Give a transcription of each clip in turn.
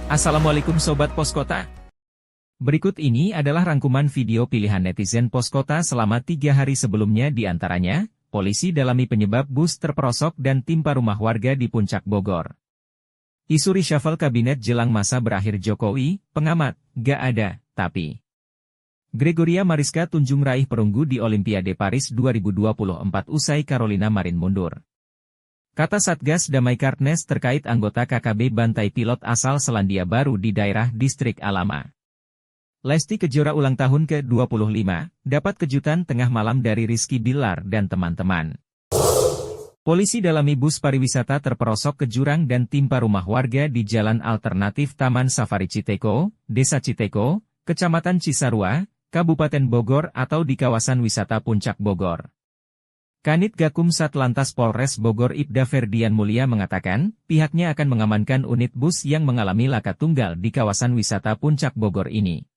Assalamualaikum Sobat Poskota. Berikut ini adalah rangkuman video pilihan netizen Poskota selama 3 hari sebelumnya, di antaranya, polisi dalami penyebab bus terperosok dan timpa rumah warga di Puncak Bogor. Isu reshuffle kabinet jelang masa berakhir Jokowi, pengamat, gak ada, tapi. Gregoria Mariska Tunjung raih perunggu di Olimpiade Paris 2024 usai Carolina Marin mundur. Kata Satgas Damai Kartnes terkait anggota KKB bantai pilot asal Selandia Baru di daerah Distrik Alama. Lesti Kejora ulang tahun ke-25, dapat kejutan tengah malam dari Rizky Bilar dan teman-teman. Polisi dalami bus pariwisata terperosok ke jurang dan timpa rumah warga di Jalan Alternatif Taman Safari Citeko, Desa Citeko, Kecamatan Cisarua, Kabupaten Bogor atau di kawasan wisata Puncak Bogor. Kanit Gakum Satlantas Polres Bogor Ibda Ferdian Mulia mengatakan, pihaknya akan mengamankan unit bus yang mengalami laka tunggal di kawasan wisata Puncak Bogor ini.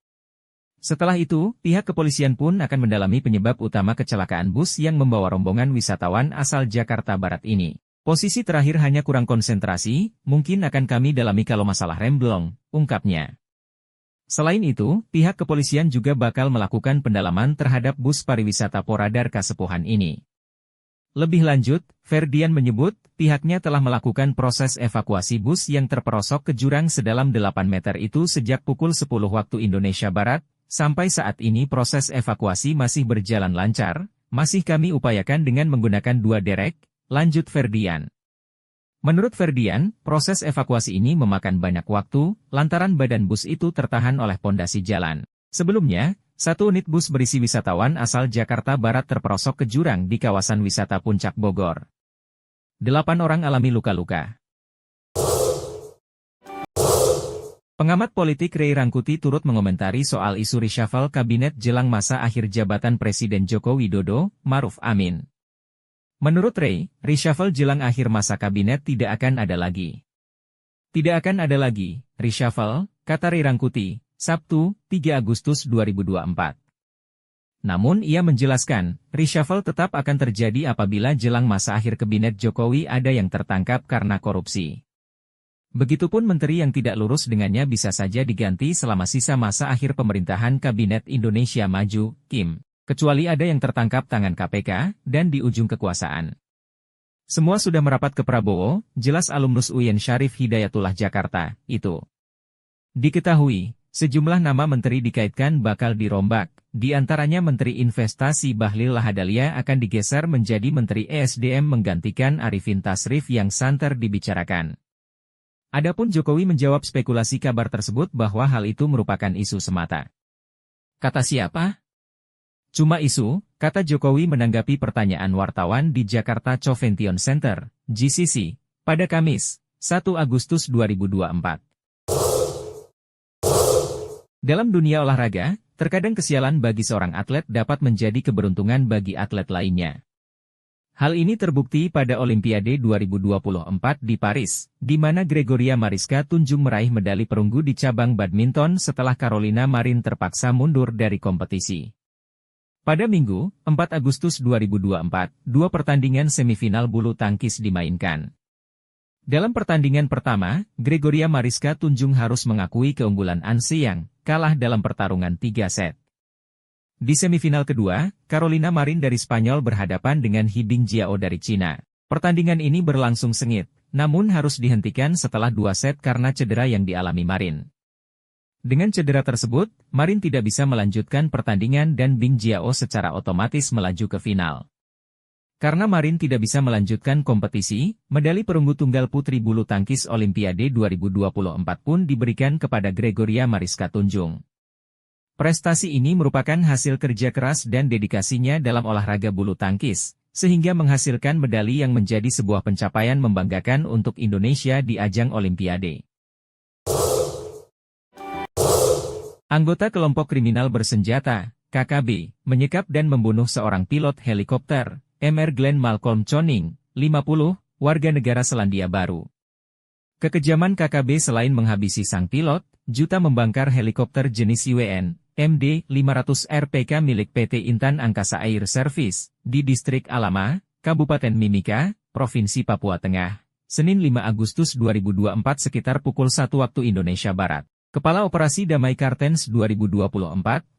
Setelah itu, pihak kepolisian pun akan mendalami penyebab utama kecelakaan bus yang membawa rombongan wisatawan asal Jakarta Barat ini. Posisi terakhir hanya kurang konsentrasi, mungkin akan kami dalami kalau masalah rem blong, ungkapnya. Selain itu, pihak kepolisian juga bakal melakukan pendalaman terhadap bus pariwisata Poradar Kasepuhan ini. Lebih lanjut, Ferdian menyebut, pihaknya telah melakukan proses evakuasi bus yang terperosok ke jurang sedalam 8 meter itu sejak pukul 10 waktu Indonesia Barat. Sampai saat ini proses evakuasi masih berjalan lancar, masih kami upayakan dengan menggunakan 2 derek, lanjut Ferdian. Menurut Ferdian, proses evakuasi ini memakan banyak waktu, lantaran badan bus itu tertahan oleh pondasi jalan. Sebelumnya, 1 unit bus berisi wisatawan asal Jakarta Barat terperosok ke jurang di kawasan wisata Puncak Bogor. 8 orang alami luka-luka. Pengamat politik Ray Rangkuti turut mengomentari soal isu reshuffle kabinet jelang masa akhir jabatan Presiden Joko Widodo, Maruf Amin. Menurut Ray, reshuffle jelang akhir masa kabinet tidak akan ada lagi. Tidak akan ada lagi, reshuffle, kata Ray Rangkuti, Sabtu, 3 Agustus 2024. Namun ia menjelaskan, reshuffle tetap akan terjadi apabila jelang masa akhir kabinet Jokowi ada yang tertangkap karena korupsi. Begitupun menteri yang tidak lurus dengannya bisa saja diganti selama sisa masa akhir pemerintahan Kabinet Indonesia Maju, KIM, kecuali ada yang tertangkap tangan KPK, dan di ujung kekuasaan. Semua sudah merapat ke Prabowo, jelas alumnus UIN Syarif Hidayatullah Jakarta, itu. Diketahui, sejumlah nama menteri dikaitkan bakal dirombak, di antaranya Menteri Investasi Bahlil Lahadalia akan digeser menjadi Menteri ESDM menggantikan Arifin Tasrif yang santer dibicarakan. Adapun Jokowi menjawab spekulasi kabar tersebut bahwa hal itu merupakan isu semata. Kata siapa? Cuma isu, kata Jokowi menanggapi pertanyaan wartawan di Jakarta Convention Center, GCC, pada Kamis, 1 Agustus 2024. Dalam dunia olahraga, terkadang kesialan bagi seorang atlet dapat menjadi keberuntungan bagi atlet lainnya. Hal ini terbukti pada Olimpiade 2024 di Paris, di mana Gregoria Mariska Tunjung meraih medali perunggu di cabang badminton setelah Carolina Marin terpaksa mundur dari kompetisi. Pada Minggu, 4 Agustus 2024, 2 pertandingan semifinal bulu tangkis dimainkan. Dalam pertandingan pertama, Gregoria Mariska Tunjung harus mengakui keunggulan An Xiang, kalah dalam pertarungan 3 set. Di semifinal kedua, Carolina Marin dari Spanyol berhadapan dengan He Bingjiao dari Cina. Pertandingan ini berlangsung sengit, namun harus dihentikan setelah 2 set karena cedera yang dialami Marin. Dengan cedera tersebut, Marin tidak bisa melanjutkan pertandingan dan Bingjiao secara otomatis melaju ke final. Karena Marin tidak bisa melanjutkan kompetisi, medali perunggu tunggal putri bulu tangkis Olimpiade 2024 pun diberikan kepada Gregoria Mariska Tunjung. Prestasi ini merupakan hasil kerja keras dan dedikasinya dalam olahraga bulu tangkis, sehingga menghasilkan medali yang menjadi sebuah pencapaian membanggakan untuk Indonesia di ajang Olimpiade. Anggota kelompok kriminal bersenjata, KKB, menyekap dan membunuh seorang pilot helikopter, Mr. Glenn Malcolm Choning, 50, warga negara Selandia Baru. Kekejaman KKB selain menghabisi sang pilot, juga membangkar helikopter jenis UWN, MD-500 RPK milik PT Intan Angkasa Air Service, di Distrik Alama, Kabupaten Mimika, Provinsi Papua Tengah, Senin 5 Agustus 2024 sekitar pukul 1 waktu Indonesia Barat. Kepala Operasi Damai Kartens 2024,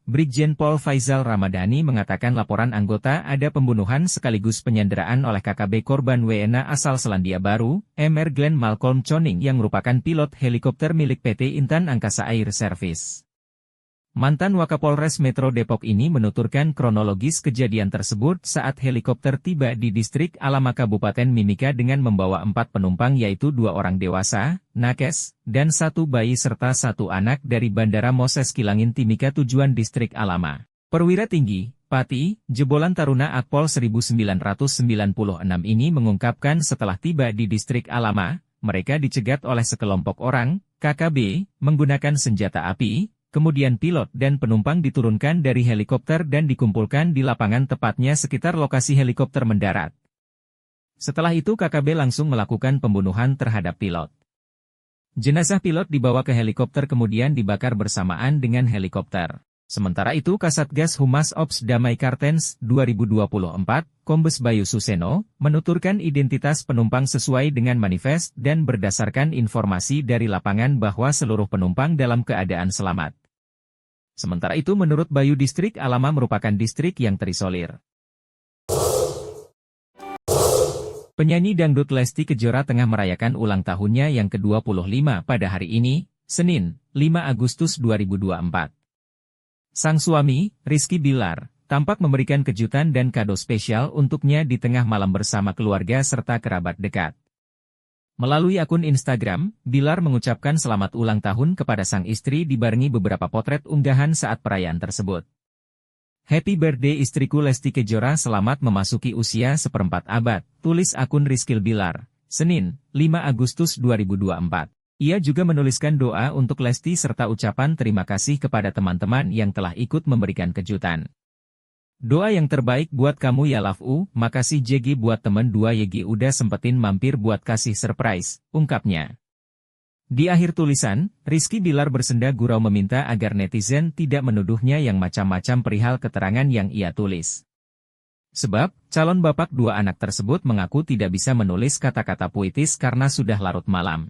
Brigjen Pol Faizal Ramadhani mengatakan laporan anggota ada pembunuhan sekaligus penyanderaan oleh KKB korban WNA asal Selandia Baru, Mr. Glenn Malcolm Choning yang merupakan pilot helikopter milik PT Intan Angkasa Air Service. Mantan Wakapolres Metro Depok ini menuturkan kronologis kejadian tersebut saat helikopter tiba di distrik Alama Kabupaten Mimika dengan membawa 4 penumpang yaitu 2 orang dewasa, nakes, dan 1 bayi serta 1 anak dari Bandara Moses Kilangin Timika tujuan distrik Alama. Perwira Tinggi, Pati, Jebolan Taruna Akpol 1996 ini mengungkapkan setelah tiba di distrik Alama, mereka dicegat oleh sekelompok orang, KKB, menggunakan senjata api. Kemudian pilot dan penumpang diturunkan dari helikopter dan dikumpulkan di lapangan tepatnya sekitar lokasi helikopter mendarat. Setelah itu KKB langsung melakukan pembunuhan terhadap pilot. Jenazah pilot dibawa ke helikopter kemudian dibakar bersamaan dengan helikopter. Sementara itu Kasatgas Humas Ops Damai Kartens 2024, Kombes Bayu Suseno, menuturkan identitas penumpang sesuai dengan manifest dan berdasarkan informasi dari lapangan bahwa seluruh penumpang dalam keadaan selamat. Sementara itu menurut Bayu distrik Alama merupakan distrik yang terisolir. Penyanyi dangdut Lesti Kejora tengah merayakan ulang tahunnya yang ke-25 pada hari ini, Senin, 5 Agustus 2024. Sang suami, Rizky Bilar, tampak memberikan kejutan dan kado spesial untuknya di tengah malam bersama keluarga serta kerabat dekat. Melalui akun Instagram, Bilar mengucapkan selamat ulang tahun kepada sang istri dibarengi beberapa potret unggahan saat perayaan tersebut. Happy birthday istriku Lesti Kejora, selamat memasuki usia seperempat abad, tulis akun Rizky Bilar, Senin, 5 Agustus 2024. Ia juga menuliskan doa untuk Lesti serta ucapan terima kasih kepada teman-teman yang telah ikut memberikan kejutan. Doa yang terbaik buat kamu ya love makasih JG buat temen 2 YG udah sempetin mampir buat kasih surprise, ungkapnya. Di akhir tulisan, Rizky Bilar bersenda gurau meminta agar netizen tidak menuduhnya yang macam-macam perihal keterangan yang ia tulis. Sebab, calon bapak 2 anak tersebut mengaku tidak bisa menulis kata-kata puitis karena sudah larut malam.